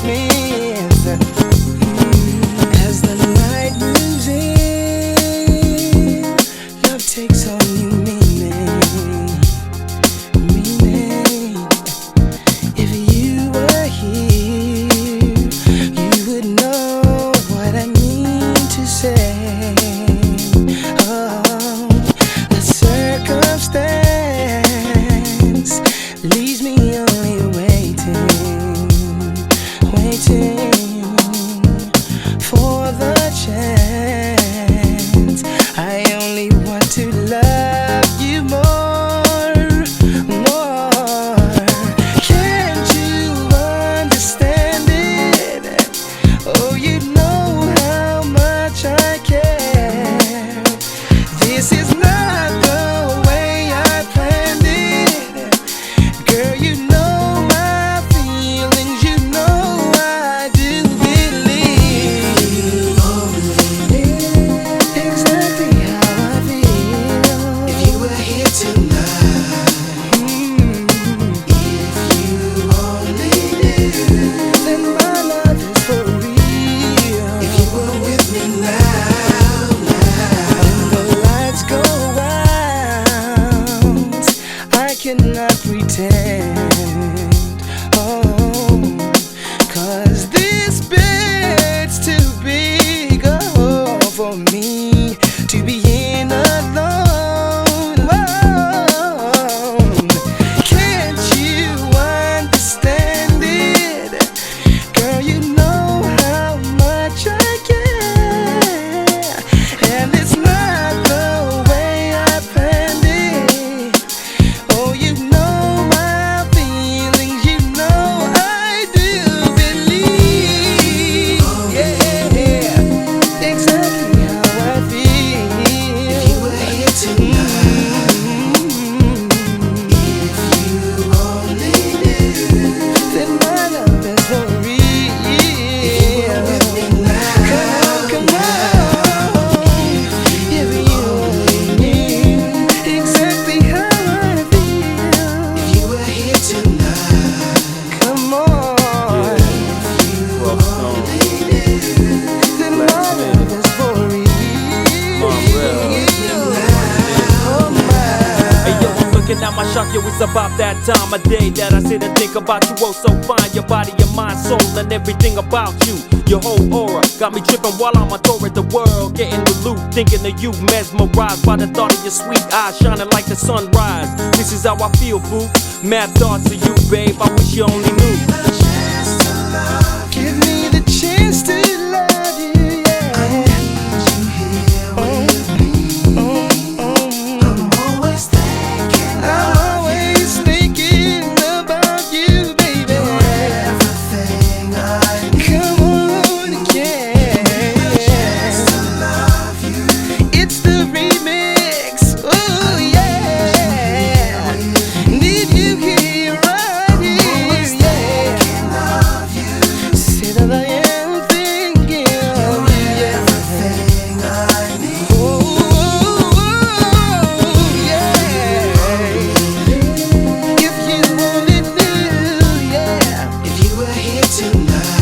Blacksmith. As the night moves in, love takes on new meaning. If you were here, you would know what I mean to say. Oh, the circumstance leaves me only waiting for the chance. I only want to love you more. Can't you understand it? Oh, you know how much I care. This is not the way I planned it. Girl, you know my feelings, you know I do believe exactly how I feel. If you were here tonight, if you only knew, then my love is for real. if you were with me now, When the lights go out, I cannot pretend. Oh, 'cause this bed's too big, oh, for me to be in alone. Whoa. Can't you understand it? Girl, you know how much I care. And it's not the way I planned it. Oh, you know my feelings, you know I do believe. Yeah, exactly how I feel. if you were here tonight, if you only knew, Then my love is for real. with me now, Come on, if you only knew exactly how I feel. if you were here tonight, Come on, then my love is for real. Momrelle. Oh my. Hey yo, I'm looking at my shock, yo, it's about that time of day that I sit and think about you, oh so fine. Your body, your mind, soul, and everything about you. Your whole aura got me tripping while I'm a tour of the world, getting the loot, thinking of you, mesmerized by the thought of your sweet eyes shining like the sunrise. This is how I feel, boo. Mad thoughts of you, babe. I wish you only knew. Give me the chance to love you, yeah. always thinking I'm always thinking about you, baby. everything I need Come on again. to love you. It's the remix. Oh yeah. Need you here, right here, yeah. Love you, Say that I am thinking of you, yeah. everything I need. Oh yeah. If you only knew, yeah. If you were here tonight.